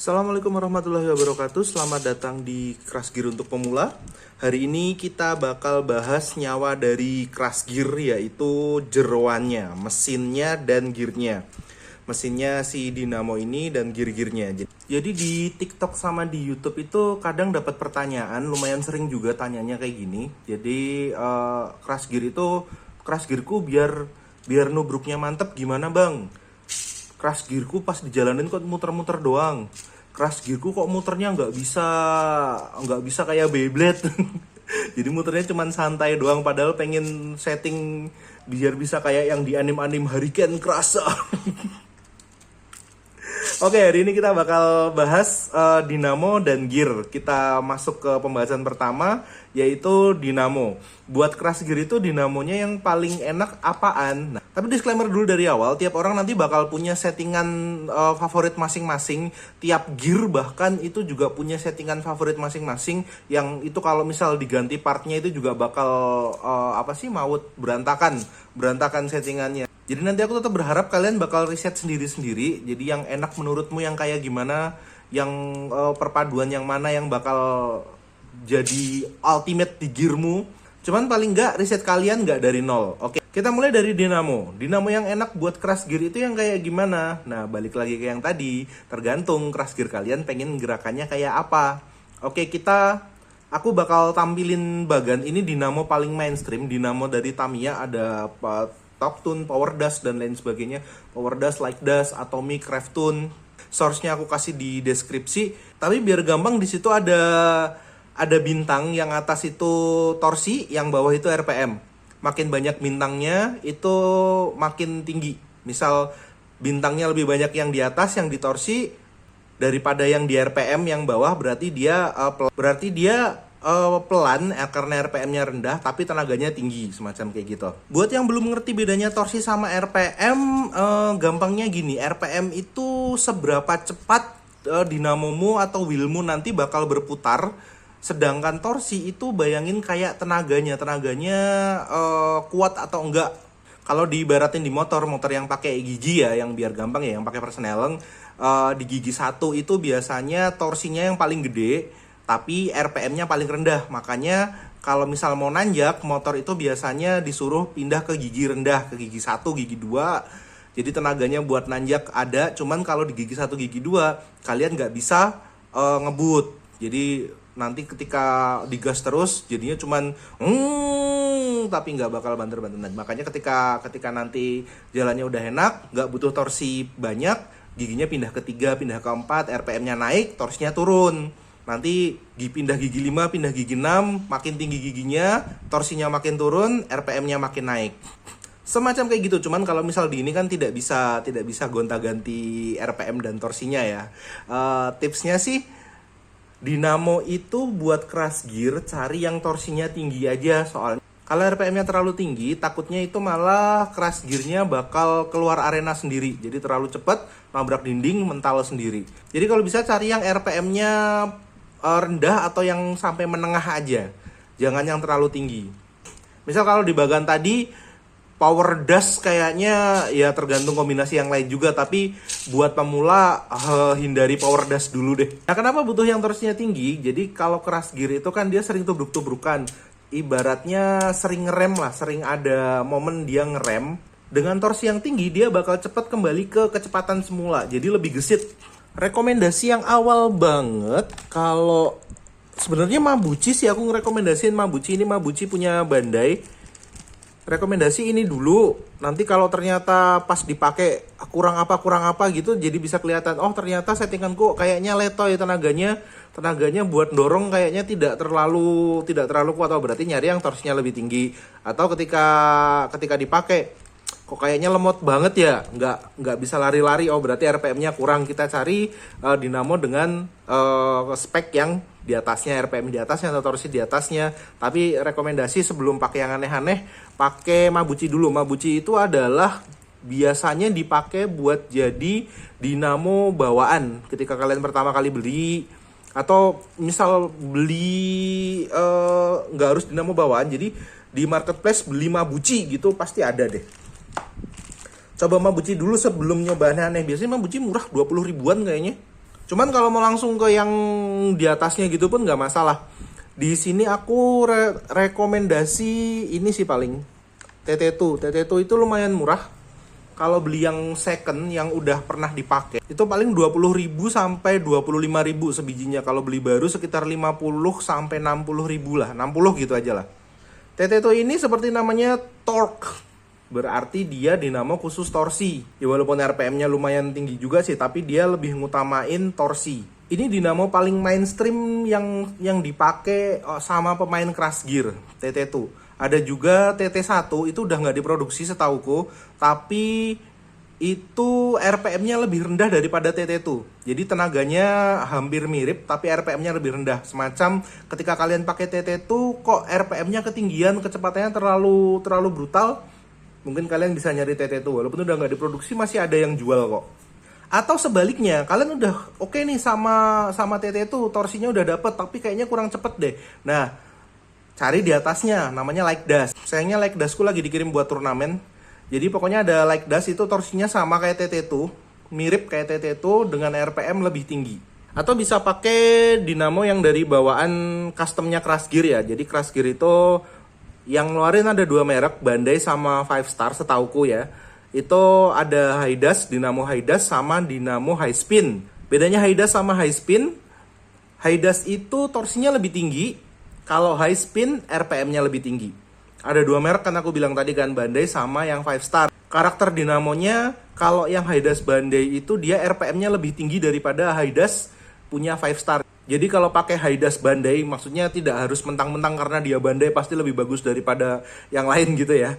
Assalamualaikum warahmatullahi wabarakatuh. Selamat datang di Crash Gear untuk pemula. Hari ini kita bakal bahas nyawa dari Crash Gear, yaitu jeroannya, mesinnya dan gearnya. Mesinnya si dinamo ini dan gear-gearnya. Jadi di TikTok sama di YouTube itu kadang dapat pertanyaan, lumayan sering juga tanyanya kayak gini. Jadi Crash Gear itu, Crash Gearku biar nubruknya mantep gimana bang? Crash gearku pas dijalanin kok muter-muter doang. Crash gearku kok muternya nggak bisa kayak Beyblade. Jadi muternya cuman santai doang, padahal pengen setting biar bisa kayak yang di anime-anime Hurricane Crash. Oke, hari ini kita bakal bahas dinamo dan gear. Kita masuk ke pembahasan pertama, yaitu dinamo. Buat Crash Gear itu dinamonya yang paling enak apaan? Nah, tapi disclaimer dulu dari awal, tiap orang nanti bakal punya settingan favorit masing-masing. Tiap gear bahkan itu juga punya settingan favorit masing-masing, yang itu kalau misal diganti partnya itu juga bakal maut berantakan settingannya. Jadi nanti aku tetap berharap kalian bakal riset sendiri-sendiri. Jadi yang enak menurutmu yang kayak gimana, yang perpaduan yang mana yang bakal jadi ultimate di gearmu. Cuman paling nggak riset kalian nggak dari nol. Oke, kita mulai dari dinamo. Dinamo yang enak buat Crash Gear itu yang kayak gimana? Nah, balik lagi ke yang tadi. Tergantung Crash Gear kalian pengen gerakannya kayak apa. Oke, aku bakal tampilin bagan ini dinamo paling mainstream. Dinamo dari Tamiya, ada Toptune, Power Dash, dan lain sebagainya. Power Dash, Like Dash, Atomic, Craftune. Source-nya aku kasih di deskripsi. Tapi biar gampang, di situ ada bintang, yang atas itu torsi, yang bawah itu RPM. Makin banyak bintangnya itu makin tinggi. Misal bintangnya lebih banyak yang di atas, yang di torsi, daripada yang di RPM yang bawah, berarti dia pelan karena RPM-nya rendah tapi tenaganya tinggi, semacam kayak gitu. Buat yang belum ngerti bedanya torsi sama RPM, gampangnya gini, RPM itu seberapa cepat dinamomu atau wheelmu nanti bakal berputar. Sedangkan torsi itu bayangin kayak tenaganya kuat atau enggak. Kalau diibaratin di motor yang pakai gigi ya, yang biar gampang ya, yang pakai persneleng, di gigi 1 itu biasanya torsinya yang paling gede, tapi RPM-nya paling rendah. Makanya kalau misal mau nanjak, motor itu biasanya disuruh pindah ke gigi rendah, ke gigi 1, gigi 2. Jadi tenaganya buat nanjak ada, cuman kalau di gigi 1, gigi 2, kalian nggak bisa ngebut. Jadi nanti ketika digas terus jadinya cuman tapi nggak bakal banter-banter. Makanya ketika nanti jalannya udah enak, nggak butuh torsi banyak, giginya pindah ke 3, pindah ke 4, RPM-nya naik, torsinya turun. Nanti pindah gigi 5, pindah gigi 6, makin tinggi giginya, torsinya makin turun, RPM-nya makin naik. Semacam kayak gitu. Cuman kalau misal di ini kan tidak bisa gonta-ganti RPM dan torsinya ya. Tipsnya sih, dinamo itu buat Crash Gear cari yang torsinya tinggi aja, soalnya kalau RPM-nya terlalu tinggi, takutnya itu malah Crash Gear-nya bakal keluar arena sendiri. Jadi terlalu cepat, nabrak dinding, mental sendiri. Jadi kalau bisa cari yang RPM-nya rendah atau yang sampai menengah aja. Jangan yang terlalu tinggi. Misal kalau di bagan tadi Power Dash kayaknya ya tergantung kombinasi yang lain juga, tapi buat pemula hindari Power Dash dulu deh. Nah, kenapa butuh yang torsinya tinggi? Jadi kalau Crash Gear itu kan dia sering tubruk-tubrukan. Ibaratnya sering ngerem lah, sering ada momen dia ngerem. Dengan torsi yang tinggi dia bakal cepat kembali ke kecepatan semula, jadi lebih gesit. Rekomendasi yang awal banget, kalau sebenarnya Mabuchi sih, aku ngerekomendasiin Mabuchi. Ini Mabuchi punya Bandai. Rekomendasi ini dulu, nanti kalau ternyata pas dipakai kurang apa gitu, jadi bisa kelihatan, oh ternyata settinganku kayaknya letoy tenaganya buat dorong kayaknya tidak terlalu kuat. Oh, berarti nyari yang torsinya lebih tinggi. Atau ketika dipakai kok kayaknya lemot banget ya, nggak bisa lari-lari, oh berarti RPM-nya kurang. Kita cari dinamo dengan spek yang di atasnya, RPM di atasnya atau torsi di atasnya. Tapi rekomendasi sebelum pakai yang aneh-aneh, pakai Mabuchi dulu. Mabuchi itu adalah biasanya dipakai buat jadi dinamo bawaan ketika kalian pertama kali beli, atau misal beli nggak harus dinamo bawaan, jadi di marketplace beli Mabuchi gitu pasti ada deh. Coba Mabuchi dulu sebelum nyoba aneh-aneh. Biasanya Mabuchi murah 20 ribuan kayaknya. Cuman kalau mau langsung ke yang di atasnya gitu pun nggak masalah. Di sini aku rekomendasi ini sih paling TT2. TT2 itu lumayan murah. Kalau beli yang second yang udah pernah dipakai itu paling 20.000 sampai 25.000 sebijinya. Kalau beli baru sekitar 50 sampai 60.000 lah, 60 gitu aja lah. TT2 ini seperti namanya torque, berarti dia dinamo khusus torsi. Ya walaupun RPM-nya lumayan tinggi juga sih, tapi dia lebih ngutamain torsi. Ini dinamo paling mainstream yang dipakai sama pemain crash gear, TT2. Ada juga TT1, itu udah nggak diproduksi setauku, tapi itu RPM-nya lebih rendah daripada TT2. Jadi tenaganya hampir mirip, tapi RPM-nya lebih rendah. Semacam ketika kalian pakai TT2, kok RPM-nya ketinggian, kecepatannya terlalu brutal, mungkin kalian bisa nyari TT2. Walaupun udah nggak diproduksi, masih ada yang jual kok. Atau sebaliknya, kalian udah oke nih sama TT2, torsinya udah dapet, tapi kayaknya kurang cepet deh. Nah, cari di atasnya, namanya Like Dust. Sayangnya Like Dustku lagi dikirim buat turnamen. Jadi pokoknya ada Like Dust, itu torsinya sama kayak TT2, mirip kayak TT2 dengan RPM lebih tinggi. Atau bisa pakai dinamo yang dari bawaan customnya Crash Gear ya. Jadi Crash Gear itu yang ngeluarin ada 2 merek, Bandai sama 5 Star setauku ya. Itu ada High Dust, dinamo High Dust sama dinamo High Spin. Bedanya High Dust sama High Spin, High Dust itu torsinya lebih tinggi, kalau High Spin RPM-nya lebih tinggi. Ada 2 merek kan aku bilang tadi kan, Bandai sama yang 5 Star. Karakter dinamonya kalau yang High Dust Bandai itu dia RPM-nya lebih tinggi daripada High Dust punya 5 Star. Jadi kalau pakai High Dust Bandai maksudnya tidak harus mentang-mentang karena dia Bandai pasti lebih bagus daripada yang lain gitu ya.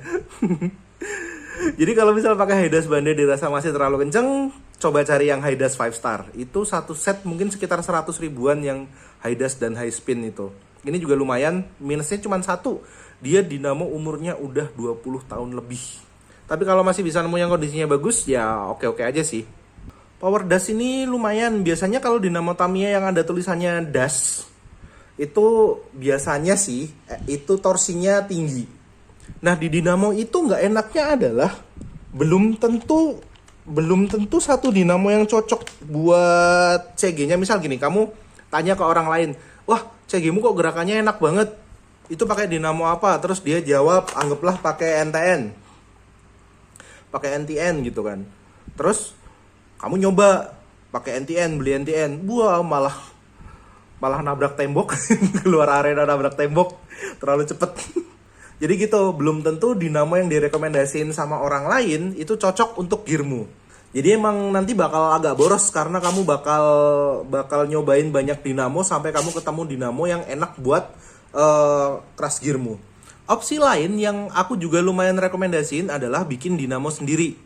Jadi kalau misal pakai High Dust Bandai dirasa masih terlalu kenceng, coba cari yang High Dust 5 Star. Itu satu set mungkin sekitar 100 ribuan yang High Dust dan High Spin itu. Ini juga lumayan, minusnya cuma satu, dia dinamo umurnya udah 20 tahun lebih. Tapi kalau masih bisa nemu yang kondisinya bagus, ya oke-oke aja sih. Power dust ini lumayan, biasanya kalau dinamo Tamiya yang ada tulisannya dust, itu biasanya sih, itu torsinya tinggi. Nah di dinamo itu nggak enaknya adalah, belum tentu satu dinamo yang cocok buat CG-nya. Misal gini, kamu tanya ke orang lain, wah CG-mu kok gerakannya enak banget, itu pakai dinamo apa? Terus dia jawab, anggaplah pakai NTN gitu kan. Terus kamu nyoba pakai NTN, beli NTN, wah malah nabrak tembok, keluar arena nabrak tembok, terlalu cepet. Jadi gitu, belum tentu dinamo yang direkomendasiin sama orang lain itu cocok untuk gearmu. Jadi emang nanti bakal agak boros karena kamu bakal nyobain banyak dinamo sampai kamu ketemu dinamo yang enak buat crash gearmu. Opsi lain yang aku juga lumayan rekomendasiin adalah bikin dinamo sendiri.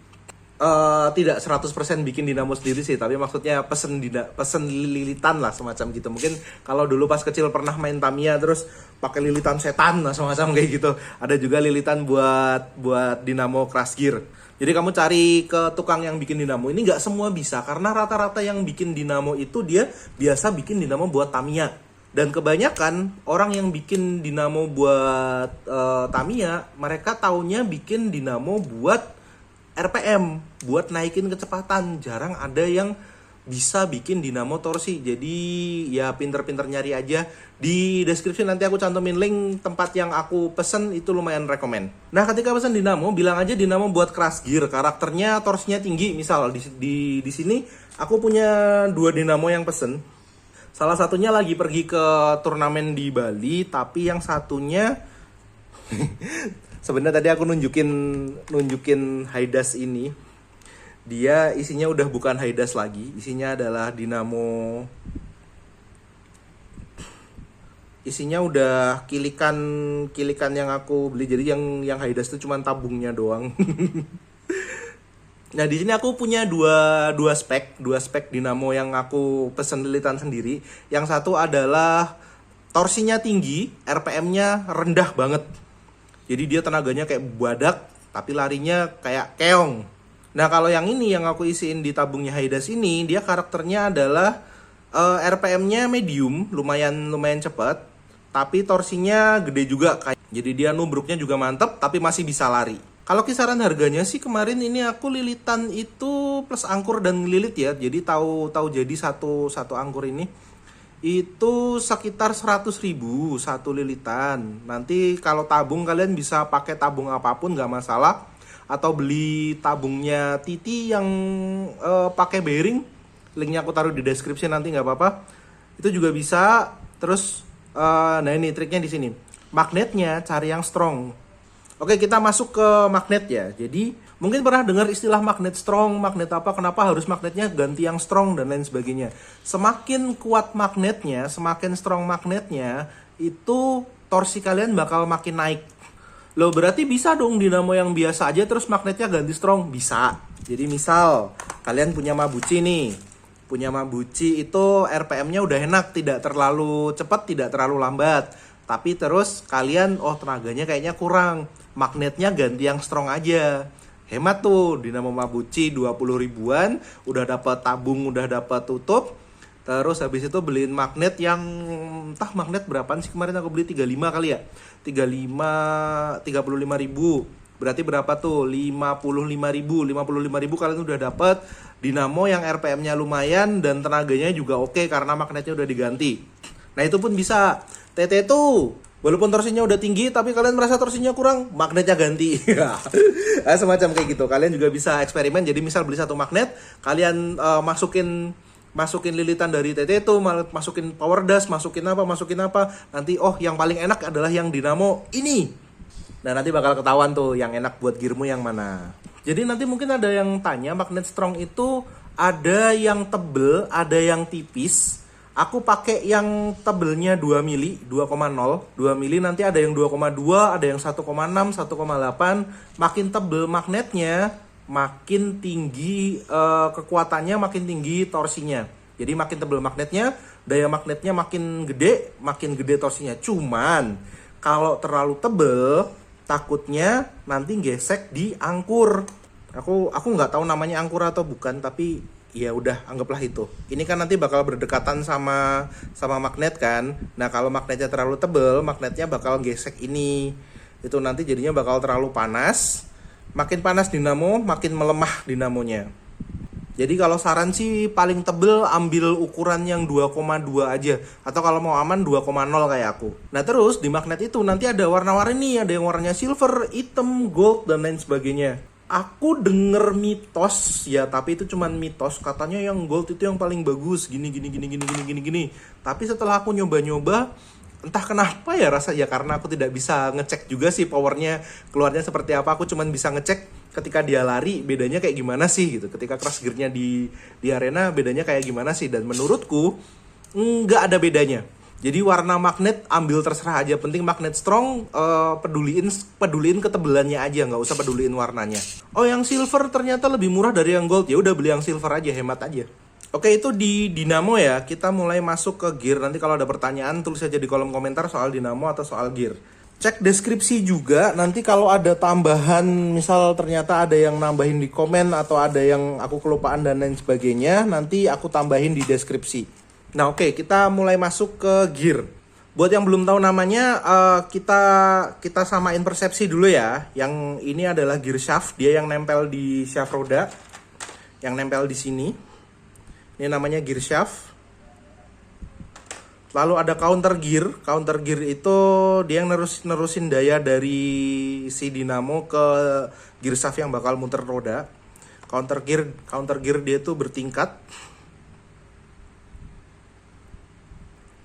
Tidak 100% bikin dinamo sendiri sih, tapi maksudnya pesen lilitan lah semacam gitu. Mungkin kalau dulu pas kecil pernah main Tamiya terus pakai lilitan setan lah semacam kayak gitu. Ada juga lilitan buat dinamo crash gear. Jadi kamu cari ke tukang yang bikin dinamo. Ini nggak semua bisa, karena rata-rata yang bikin dinamo itu dia biasa bikin dinamo buat Tamiya. Dan kebanyakan orang yang bikin dinamo buat Tamiya, mereka taunya bikin dinamo buat RPM, buat naikin kecepatan. Jarang ada yang bisa bikin dinamo torsi. Jadi ya pinter-pinter nyari aja. Di deskripsi nanti aku cantumin link tempat yang aku pesen, itu lumayan rekomen. Nah ketika pesen dinamo, bilang aja dinamo buat crash gear, karakternya torsinya tinggi. Misal di sini aku punya 2 dinamo yang pesen. Salah satunya lagi pergi ke turnamen di Bali, tapi yang satunya sebenarnya tadi aku nunjukin High Dust ini. Dia isinya udah bukan High Dust lagi, isinya adalah dinamo. Isinya udah kilikan yang aku beli. Jadi yang High Dust itu cuma tabungnya doang. Nah di sini aku punya dua spek dinamo yang aku pesen lilitan sendiri. Yang satu adalah torsinya tinggi, RPM-nya rendah banget. Jadi dia tenaganya kayak badak, tapi larinya kayak keong. Nah kalau yang ini yang aku isiin di tabungnya High Dust ini, dia karakternya adalah RPM-nya medium, lumayan cepat, tapi torsinya gede juga. Jadi dia nubruknya juga mantep, tapi masih bisa lari. Kalau kisaran harganya sih kemarin ini aku lilitan itu plus angkur dan lilit ya. Jadi tahu jadi satu angkur ini itu sekitar 100.000 satu lilitan. Nanti kalau tabung kalian bisa pakai tabung apapun nggak masalah, atau beli tabungnya Titi yang pakai bearing, linknya aku taruh di deskripsi nanti nggak apa-apa, itu juga bisa. Terus nah ini triknya di sini, magnetnya cari yang strong. Oke, kita masuk ke magnet ya. Jadi mungkin pernah dengar istilah magnet strong, magnet apa, kenapa harus magnetnya ganti yang strong dan lain sebagainya. Semakin kuat magnetnya, semakin strong magnetnya, itu torsi kalian bakal makin naik. Loh, berarti bisa dong dinamo yang biasa aja terus magnetnya ganti strong? Bisa. Jadi misal kalian punya Mabuchi nih. Punya Mabuchi itu RPM-nya udah enak, tidak terlalu cepat, tidak terlalu lambat. Tapi terus kalian, tenaganya kayaknya kurang. Magnetnya ganti yang strong aja. Hemat tuh, dinamo Mabuchi 20 ribuan, udah dapat tabung, udah dapat tutup. Terus habis itu beliin magnet yang entah magnet berapaan sih, kemarin aku beli 35 kali ya. 35 ribu. Berarti berapa tuh? 55 ribu. 55 ribu kalian udah dapat dinamo yang RPM-nya lumayan dan tenaganya juga oke karena magnetnya udah diganti. Nah, itu pun bisa. TT tuh walaupun torsinya udah tinggi tapi kalian merasa torsinya kurang, magnetnya ganti. Semacam kayak gitu. Kalian juga bisa eksperimen. Jadi misal beli satu magnet, kalian masukin lilitan dari TT itu, masukin power dust, masukin apa. Nanti yang paling enak adalah yang dinamo ini. Nah, nanti bakal ketahuan tuh yang enak buat gearmu yang mana. Jadi nanti mungkin ada yang tanya, magnet strong itu ada yang tebel, ada yang tipis. Aku pakai yang tebelnya 2 mili, 2,0. 2 mili, nanti ada yang 2,2, ada yang 1,6, 1,8. Makin tebel magnetnya, makin tinggi kekuatannya, makin tinggi torsinya. Jadi makin tebel magnetnya, daya magnetnya makin gede torsinya. Cuman kalau terlalu tebel, takutnya nanti gesek di angkur. Aku nggak tahu namanya angkur atau bukan, tapi ya udah, anggaplah itu. Ini kan nanti bakal berdekatan sama magnet kan. Nah, kalau magnetnya terlalu tebel, magnetnya bakal gesek ini. Itu nanti jadinya bakal terlalu panas. Makin panas dinamo, makin melemah dinamonya. Jadi kalau saran sih paling tebel ambil ukuran yang 2,2 aja. Atau kalau mau aman 2,0 kayak aku. Nah, terus di magnet itu nanti ada warna-warni, ada yang warnanya silver, hitam, gold, dan lain sebagainya. Aku denger mitos ya, tapi itu cuman mitos, katanya yang gold itu yang paling bagus, gini. Tapi setelah aku nyoba-nyoba, entah kenapa ya rasanya, karena aku tidak bisa ngecek juga sih powernya keluarnya seperti apa. Aku cuman bisa ngecek ketika dia lari bedanya kayak gimana sih gitu. Ketika crash gear-nya di arena bedanya kayak gimana sih, dan menurutku nggak ada bedanya. Jadi warna magnet ambil terserah aja, penting magnet strong, peduliin ketebelannya aja, nggak usah peduliin warnanya. Yang silver ternyata lebih murah dari yang gold, ya udah beli yang silver aja, hemat aja. Oke, itu di dinamo ya. Kita mulai masuk ke gear. Nanti kalau ada pertanyaan tulis aja di kolom komentar soal dinamo atau soal gear. Cek deskripsi juga, nanti kalau ada tambahan, misal ternyata ada yang nambahin di komen atau ada yang aku kelupaan dan lain sebagainya, nanti aku tambahin di deskripsi. Nah, oke, kita mulai masuk ke gear. Buat yang belum tahu namanya, kita samain persepsi dulu ya. Yang ini adalah gear shaft, dia yang nempel di shaft roda, yang nempel di sini. Ini namanya gear shaft. Lalu ada counter gear. Counter gear itu dia yang nerusin daya dari si dinamo ke gear shaft yang bakal muter roda. Counter gear dia tuh bertingkat.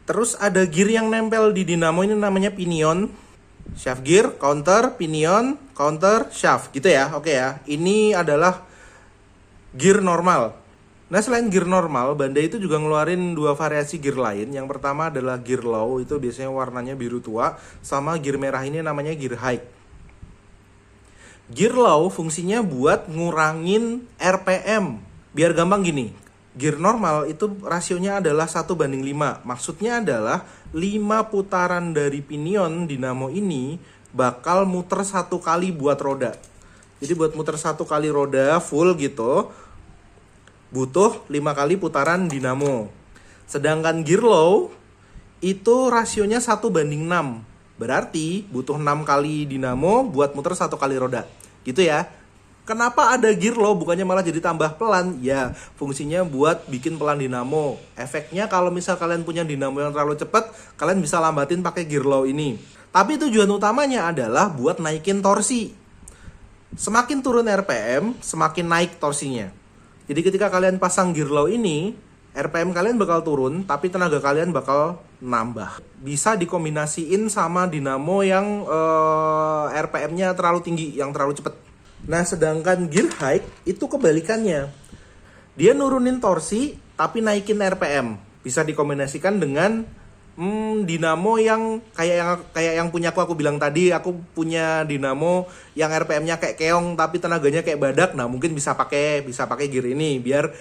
Terus ada gear yang nempel di dinamo, ini namanya pinion. Shaft gear, counter, pinion, counter, shaft gitu ya. Oke ya. Ini adalah gear normal. Nah, selain gear normal, Bandai itu juga ngeluarin 2 variasi gear lain. Yang pertama adalah gear low, itu biasanya warnanya biru tua. Sama gear merah ini namanya gear high. Gear low fungsinya buat ngurangin RPM. Biar gampang gini, gear normal itu rasionya adalah 1:5. Maksudnya adalah 5 putaran dari pinion dinamo ini bakal muter 1 kali buat roda. Jadi buat muter 1 kali roda full gitu, butuh 5 kali putaran dinamo. Sedangkan gear low itu rasionya 1:6. Berarti butuh 6 kali dinamo buat muter 1 kali roda. gitu ya. Kenapa ada gear low bukannya malah jadi tambah pelan? Ya, fungsinya buat bikin pelan dinamo. Efeknya kalau misal kalian punya dinamo yang terlalu cepat, kalian bisa lambatin pakai gear low ini. Tapi tujuan utamanya adalah buat naikin torsi. Semakin turun RPM, semakin naik torsinya. Jadi ketika kalian pasang gear low ini, RPM kalian bakal turun, tapi tenaga kalian bakal nambah. Bisa dikombinasiin sama dinamo yang RPM-nya terlalu tinggi, yang terlalu cepat. Nah, sedangkan gear high itu kebalikannya. Dia nurunin torsi tapi naikin RPM. Bisa dikombinasikan dengan dinamo yang kayak yang punya aku bilang tadi. Aku punya dinamo yang RPM-nya kayak keong tapi tenaganya kayak badak. Nah, mungkin bisa pakai gear ini biar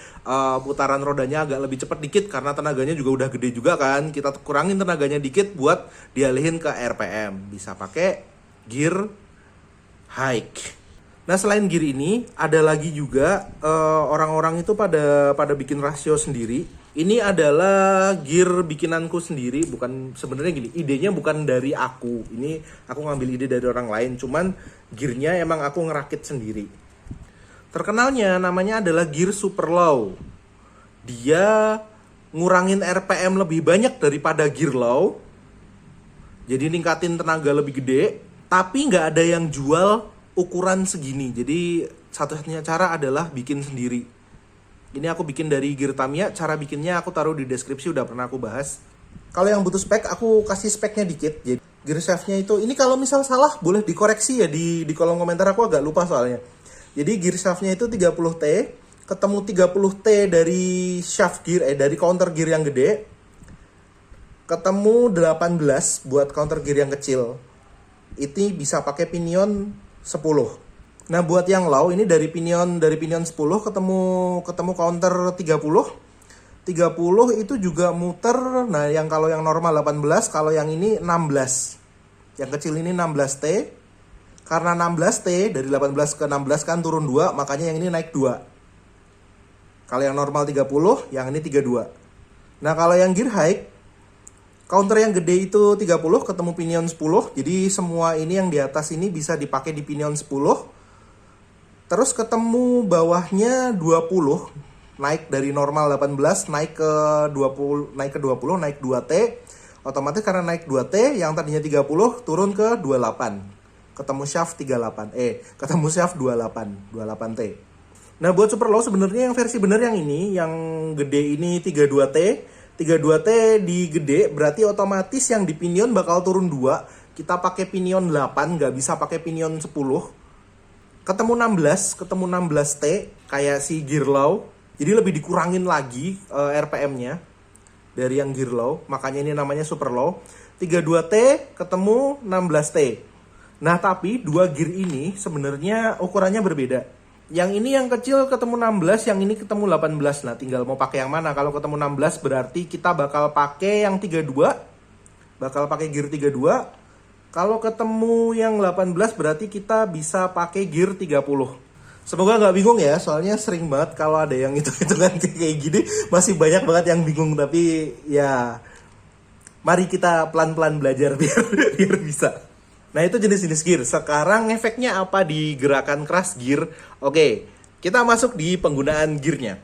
putaran rodanya agak lebih cepat dikit karena tenaganya juga udah gede juga kan. Kita kurangin tenaganya dikit buat dialihin ke RPM. Bisa pakai gear high. Nah, selain gear ini ada lagi juga orang-orang itu pada bikin rasio sendiri. Ini adalah gear bikinanku sendiri, bukan sebenarnya gini. Idenya bukan dari aku. Ini aku ngambil ide dari orang lain, cuman gearnya emang aku ngerakit sendiri. Terkenalnya namanya adalah gear super low. Dia ngurangin RPM lebih banyak daripada gear low. Jadi ningkatin tenaga lebih gede, tapi nggak ada yang jual ukuran segini. Jadi satu-satunya cara adalah bikin sendiri. Ini aku bikin dari gear Tamiya. Cara bikinnya aku taruh di deskripsi, udah pernah aku bahas. Kalau yang butuh spek, aku kasih speknya dikit. Jadi gear shaftnya itu, ini kalau misal salah boleh dikoreksi ya di kolom komentar, aku agak lupa soalnya. Jadi gear shaftnya itu 30T, ketemu 30T dari shaft gear, dari counter gear yang gede, ketemu 18 buat counter gear yang kecil. Ini bisa pakai pinion 10. Nah, buat yang low ini dari pinion 10 ketemu counter 30. 30 itu juga muter. Nah, kalau yang normal 18, kalau yang ini 16. Yang kecil ini 16T. Karena 16T dari 18 ke 16 kan turun 2, makanya yang ini naik 2. Kalau yang normal 30, yang ini 32. Nah, kalau yang gear high counter yang gede itu 30 ketemu pinion 10. Jadi semua ini yang di atas ini bisa dipakai di pinion 10. Terus ketemu bawahnya 20. Naik dari normal 18 naik ke 20, naik 2T. Otomatis karena naik 2T yang tadinya 30 turun ke 28. Ketemu shaft 38. Ketemu shaft 28T. Nah, buat super low sebenarnya yang versi bener yang ini, yang gede ini 32T. 32T di gede berarti otomatis yang di pinion bakal turun 2. Kita pakai pinion 8, nggak bisa pakai pinion 10. Ketemu 16T kayak si gear low. Jadi lebih dikurangin lagi RPM-nya dari yang gear low. Makanya ini namanya super low. 32T ketemu 16T. Nah, tapi dua gear ini sebenarnya ukurannya berbeda. Yang ini yang kecil ketemu 16, yang ini ketemu 18. Nah, tinggal mau pakai yang mana. Kalau ketemu 16 berarti kita bakal pakai yang 32. Bakal pakai gear 32. Kalau ketemu yang 18 berarti kita bisa pakai gear 30. Semoga nggak bingung ya, soalnya sering banget kalau ada yang hitung-hitungan kayak gini. Masih banyak banget yang bingung, tapi ya mari kita pelan-pelan belajar biar bisa. Nah, itu jenis-jenis gear. Sekarang efeknya apa di gerakan keras gear? Oke, kita masuk di penggunaan gearnya.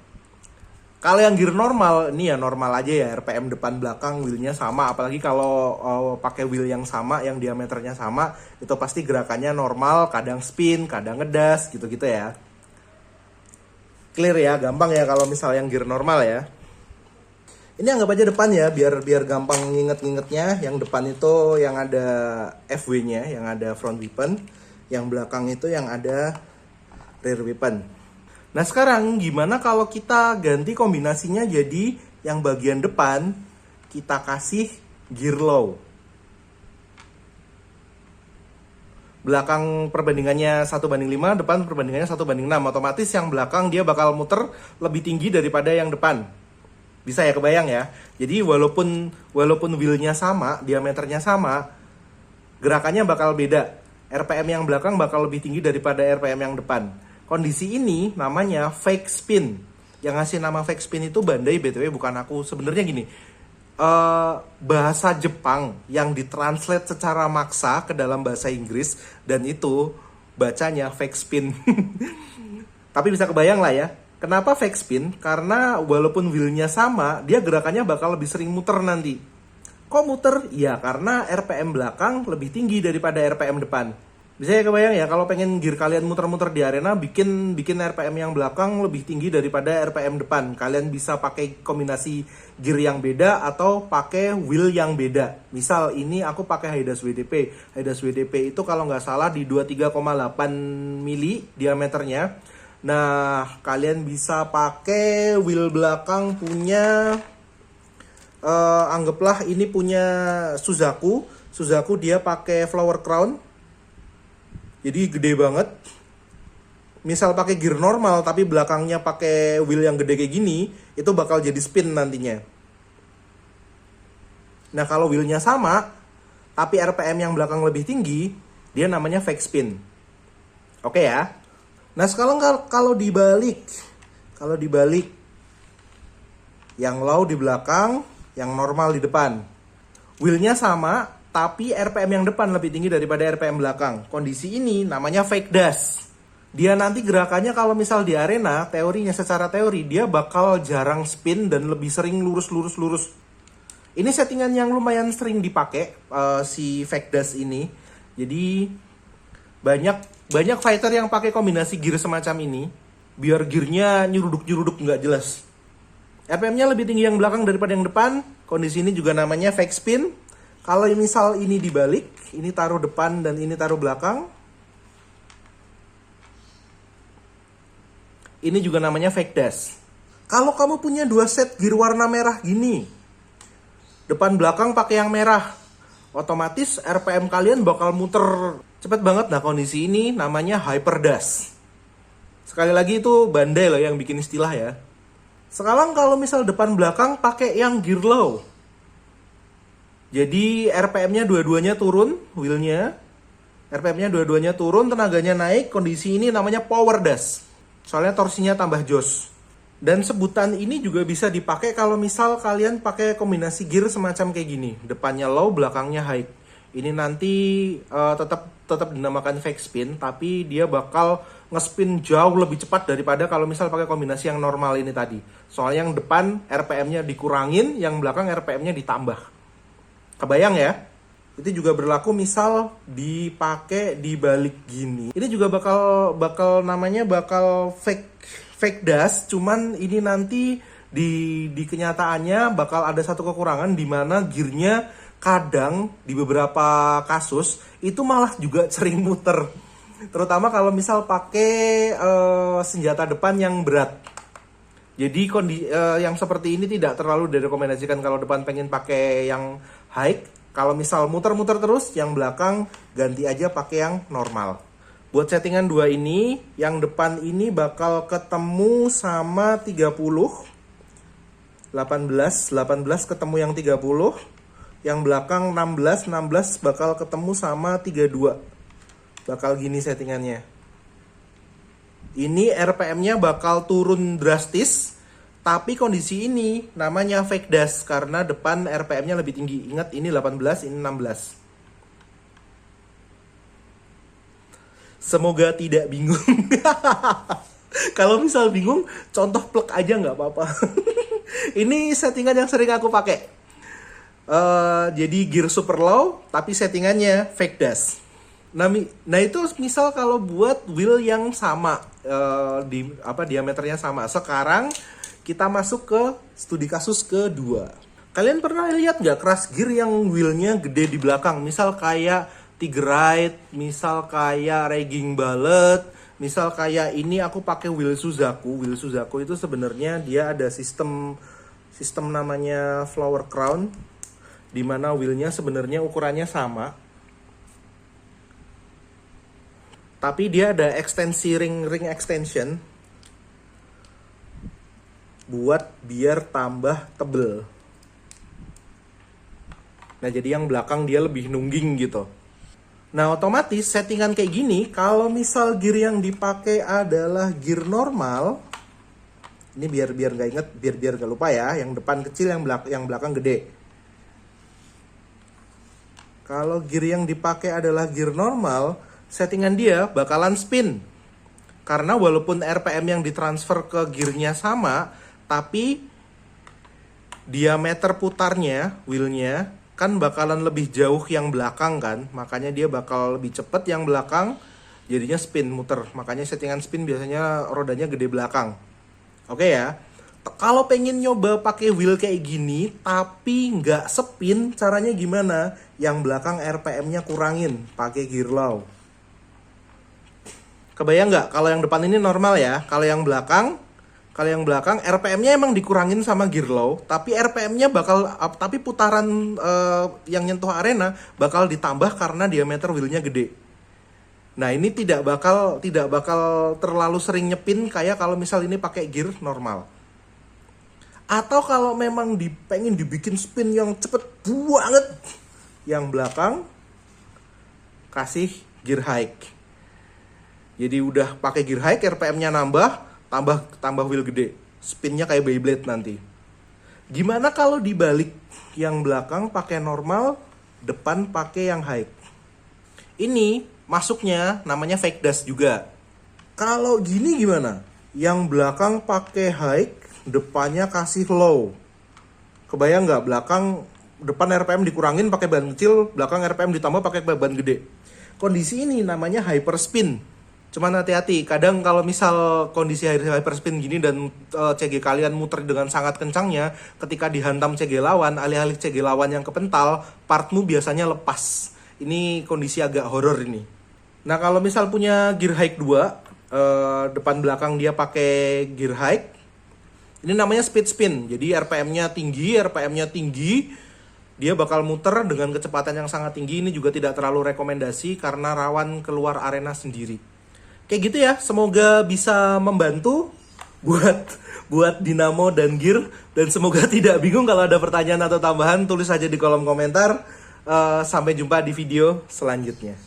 Kalau yang gear normal, ini ya normal aja ya, RPM depan belakang wheelnya sama. Apalagi kalau pakai wheel yang sama, yang diameternya sama, itu pasti gerakannya normal, kadang spin, kadang ngedas, gitu-gitu ya. Clear ya, gampang ya kalau misal yang gear normal ya. Ini anggap aja depan ya, biar gampang nginget-ngingetnya. Yang depan itu yang ada FW-nya, yang ada front weapon. Yang belakang itu yang ada rear weapon. Nah, sekarang gimana kalau kita ganti kombinasinya jadi yang bagian depan kita kasih gear low. Belakang perbandingannya 1:5, depan perbandingannya 1:6. Otomatis yang belakang dia bakal muter lebih tinggi daripada yang depan. Bisa ya, kebayang ya. Jadi walaupun wheelnya sama, diameternya sama, gerakannya bakal beda. RPM yang belakang bakal lebih tinggi daripada RPM yang depan. Kondisi ini namanya fake spin. Yang ngasih nama fake spin itu Bandai, BTW bukan aku. Sebenarnya gini, bahasa Jepang yang ditranslate secara maksa ke dalam bahasa Inggris, dan itu bacanya fake spin. Tapi bisa kebayang lah ya. Kenapa fake spin? Karena walaupun wheelnya sama, dia gerakannya bakal lebih sering muter nanti. Kok muter? Ya karena RPM belakang lebih tinggi daripada RPM depan. Bisa ya kebayang ya, kalau pengen gear kalian muter-muter di arena, bikin RPM yang belakang lebih tinggi daripada RPM depan. Kalian bisa pakai kombinasi gear yang beda atau pakai wheel yang beda. Misal ini aku pakai Haidas WDP. Haidas WDP itu kalau nggak salah di 23,8 mili diameternya. Nah, kalian bisa pakai wheel belakang punya anggaplah ini punya Suzaku. Suzaku dia pakai flower crown. Jadi gede banget. Misal pakai gear normal tapi belakangnya pakai wheel yang gede kayak gini, itu bakal jadi spin nantinya. Nah, kalau wheelnya sama tapi RPM yang belakang lebih tinggi, dia namanya fake spin. Oke ya. Nah, sekarang kalau dibalik yang low di belakang, yang normal di depan. Wheelnya sama, tapi RPM yang depan lebih tinggi daripada RPM belakang. Kondisi ini namanya fake dash. Dia nanti gerakannya kalau misal di arena, secara teori, dia bakal jarang spin dan lebih sering lurus. Ini settingan yang lumayan sering dipakai, si fake dash ini. Jadi, banyak fighter yang pakai kombinasi gear semacam ini, biar gearnya nyuruduk nggak jelas. RPM-nya lebih tinggi yang belakang daripada yang depan. Kondisi ini juga namanya fake spin. Kalau misal ini dibalik, ini taruh depan dan ini taruh belakang, ini juga namanya fake dash. Kalau kamu punya 2 set gear warna merah gini, depan belakang pakai yang merah, otomatis RPM kalian bakal muter cepet banget. Nah, kondisi ini namanya hyper dash. Sekali lagi itu Bandai loh yang bikin istilah ya. Sekarang kalau misal depan belakang pakai yang gear low, jadi RPM-nya dua-duanya turun, wheelnya. RPM-nya dua-duanya turun, tenaganya naik. Kondisi ini namanya power dash. Soalnya torsinya tambah jos. Dan sebutan ini juga bisa dipakai kalau misal kalian pakai kombinasi gear semacam kayak gini. Depannya low, belakangnya high. Ini nanti tetap dinamakan fake spin, tapi dia bakal ngespin jauh lebih cepat daripada kalau misal pakai kombinasi yang normal ini tadi. Soalnya yang depan RPM-nya dikurangin, yang belakang RPM-nya ditambah. Kebayang ya? Itu juga berlaku misal dipakai di balik gini. Ini juga bakal fake dash, cuman ini nanti di kenyataannya bakal ada satu kekurangan di mana gearnya kadang di beberapa kasus itu malah juga sering muter. Terutama kalau misal pakai senjata depan yang berat. Jadi yang seperti ini tidak terlalu direkomendasikan kalau depan pengen pakai yang high. Kalau misal muter-muter terus, yang belakang ganti aja pakai yang normal. Buat settingan 2 ini, yang depan ini bakal ketemu sama 30. 18 ketemu yang 30. Yang belakang 16 bakal ketemu sama 32. Bakal gini settingannya. Ini RPM-nya bakal turun drastis. Tapi kondisi ini namanya fake dash karena depan RPM-nya lebih tinggi. Ingat ini 18, ini 16. Semoga tidak bingung. Kalau misal bingung, contoh plug aja nggak apa-apa. Ini settingan yang sering aku pakai. Jadi gear super low, tapi settingannya fake dash. Nah itu misal kalau buat wheel yang sama, diameternya sama. Sekarang kita masuk ke studi kasus kedua. Kalian pernah lihat nggak crash gear yang wheelnya gede di belakang? Misal kayak Tigrite, misal kayak Raging Bullet, misal kayak ini aku pakai wheel Suzaku. Wheel Suzaku itu sebenarnya dia ada sistem namanya Flower Crown, di mana wheelnya sebenarnya ukurannya sama. Tapi dia ada ekstensi ring extension buat biar tambah tebel. Nah, jadi yang belakang dia lebih nungging gitu. Nah, otomatis settingan kayak gini, kalau misal gear yang dipakai adalah gear normal, ini biar nggak inget, biar nggak lupa ya, yang depan kecil, yang belakang gede. Kalau gear yang dipakai adalah gear normal, settingan dia bakalan spin. Karena walaupun RPM yang ditransfer ke gearnya sama, tapi diameter putarnya, wheelnya, kan bakalan lebih jauh yang belakang kan. Makanya dia bakal lebih cepet yang belakang, jadinya spin, muter. Makanya settingan spin biasanya rodanya gede belakang. Oke ya. Kalau pengen nyoba pakai wheel kayak gini, tapi nggak spin, caranya gimana? Yang belakang RPM-nya kurangin, pakai gear low. Kebayang nggak? Kalau yang depan ini normal ya. Kalau yang belakang RPM-nya emang dikurangin sama gear low, tapi RPM-nya tapi putaran yang nyentuh arena bakal ditambah karena diameter wheelnya gede. Nah ini tidak bakal terlalu sering nyepin kayak kalau misal ini pakai gear normal. Atau kalau memang pengen dibikin spin yang cepet banget, yang belakang kasih gear high. Jadi udah pakai gear high, RPM-nya tambah wheel gede, spinnya kayak Beyblade nanti. Gimana kalau dibalik, yang belakang pakai normal, depan pakai yang high? Ini masuknya namanya fake dash juga. Kalau gini gimana? Yang belakang pakai high, depannya kasih low. Kebayang nggak? Depan RPM dikurangin pakai ban kecil, belakang RPM ditambah pakai ban gede. Kondisi ini namanya hyperspin. Cuman hati-hati, kadang kalau misal kondisi hyperspin gini dan CG kalian muter dengan sangat kencangnya, ketika dihantam CG lawan, alih-alih CG lawan yang kepental, partmu biasanya lepas. Ini kondisi agak horor ini. Nah kalau misal punya gear high 2, depan belakang dia pakai gear high, ini namanya speed spin. Jadi RPM-nya tinggi, dia bakal muter dengan kecepatan yang sangat tinggi. Ini juga tidak terlalu rekomendasi karena rawan keluar arena sendiri. Kayak gitu ya, semoga bisa membantu buat dinamo dan gear, dan semoga tidak bingung. Kalau ada pertanyaan atau tambahan tulis aja di kolom komentar. Sampai jumpa di video selanjutnya.